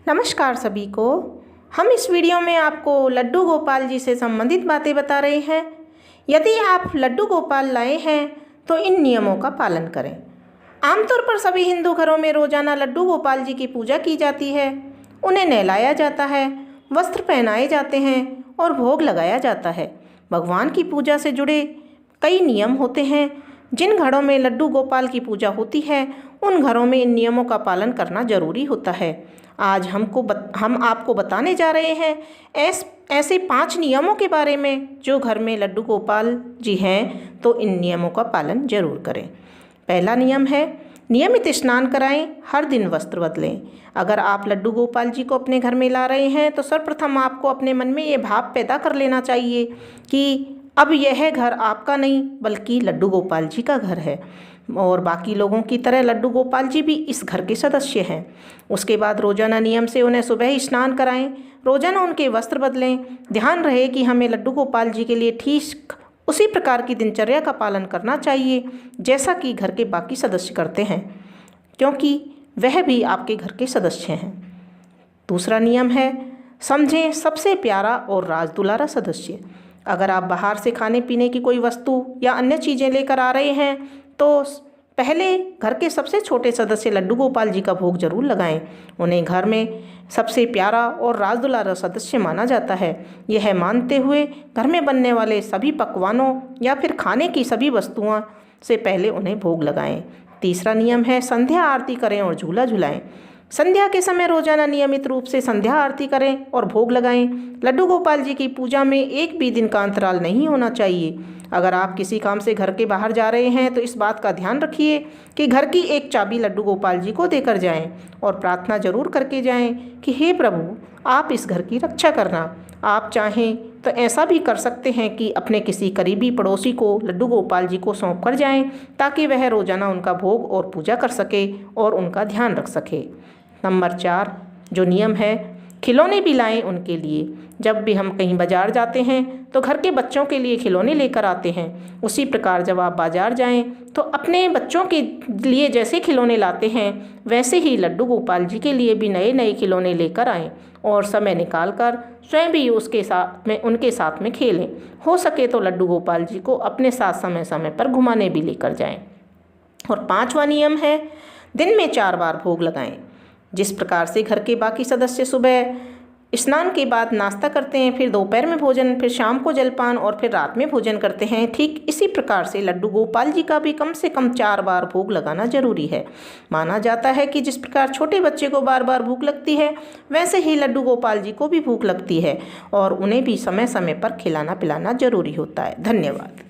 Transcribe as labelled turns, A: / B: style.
A: नमस्कार सभी को। हम इस वीडियो में आपको लड्डू गोपाल जी से संबंधित बातें बता रहे हैं। यदि आप लड्डू गोपाल लाए हैं तो इन नियमों का पालन करें। आमतौर पर सभी हिंदू घरों में रोजाना लड्डू गोपाल जी की पूजा की जाती है। उन्हें नहलाया जाता है, वस्त्र पहनाए जाते हैं और भोग लगाया जाता है। भगवान की पूजा से जुड़े कई नियम होते हैं। जिन घरों में लड्डू गोपाल की पूजा होती है उन घरों में इन नियमों का पालन करना जरूरी होता है। आज हम आपको बताने जा रहे हैं ऐसे 5 नियमों के बारे में जो घर में लड्डू गोपाल जी हैं तो इन नियमों का पालन जरूर करें। पहला नियम है नियमित स्नान कराएं, हर दिन वस्त्र बदलें। अगर आप लड्डू गोपाल जी को अपने घर में ला रहे हैं तो सर्वप्रथम आपको अपने मन में ये भाव पैदा कर लेना चाहिए कि अब यह घर आपका नहीं बल्कि लड्डू गोपाल जी का घर है और बाकी लोगों की तरह लड्डू गोपाल जी भी इस घर के सदस्य हैं। उसके बाद रोजाना नियम से उन्हें सुबह ही स्नान कराएं, रोजाना उनके वस्त्र बदलें। ध्यान रहे कि हमें लड्डू गोपाल जी के लिए ठीक उसी प्रकार की दिनचर्या का पालन करना चाहिए जैसा कि घर के बाकी सदस्य करते हैं, क्योंकि वह भी आपके घर के सदस्य हैं। दूसरा नियम है समझें सबसे प्यारा और राज दुलारा सदस्य। अगर आप बाहर से खाने पीने की कोई वस्तु या अन्य चीज़ें लेकर आ रहे हैं तो पहले घर के सबसे छोटे सदस्य लड्डू गोपाल जी का भोग जरूर लगाएं। उन्हें घर में सबसे प्यारा और राज दुलारा सदस्य माना जाता है। यह मानते हुए घर में बनने वाले सभी पकवानों या फिर खाने की सभी वस्तुओं से पहले उन्हें भोग लगाएं। तीसरा नियम है संध्या आरती करें और झूला झुलाएं। संध्या के समय रोजाना नियमित रूप से संध्या आरती करें और भोग लगाएं। लड्डू गोपाल जी की पूजा में एक भी दिन का अंतराल नहीं होना चाहिए। अगर आप किसी काम से घर के बाहर जा रहे हैं तो इस बात का ध्यान रखिए कि घर की एक चाबी लड्डू गोपाल जी को देकर जाएं और प्रार्थना जरूर करके जाएं कि हे प्रभु आप इस घर की रक्षा करना। आप चाहें तो ऐसा भी कर सकते हैं कि अपने किसी करीबी पड़ोसी को लड्डू गोपाल जी को सौंप कर जाएं ताकि वह रोजाना उनका भोग और पूजा कर सके और उनका ध्यान रख सके। नंबर 4 जो नियम है खिलौने भी लाएं उनके लिए। जब भी हम कहीं बाजार जाते हैं तो घर के बच्चों के लिए खिलौने लेकर आते हैं। उसी प्रकार जब आप बाजार जाएं तो अपने बच्चों के लिए जैसे खिलौने लाते हैं वैसे ही लड्डू गोपाल जी के लिए भी नए नए खिलौने लेकर आएं और समय निकालकर स्वयं भी उनके साथ में खेलें। हो सके तो लड्डू गोपाल जी को अपने साथ समय समय पर घुमाने भी लेकर जाएं। और 5वां नियम है दिन में 4 बार भोग लगाएं। जिस प्रकार से घर के बाकी सदस्य सुबह स्नान के बाद नाश्ता करते हैं, फिर दोपहर में भोजन, फिर शाम को जलपान और फिर रात में भोजन करते हैं, ठीक इसी प्रकार से लड्डू गोपाल जी का भी कम से कम 4 बार भोग लगाना जरूरी है। माना जाता है कि जिस प्रकार छोटे बच्चे को बार बार भूख लगती है वैसे ही लड्डू गोपाल जी को भी भूख लगती है और उन्हें भी समय समय पर खिलाना पिलाना जरूरी होता है। धन्यवाद।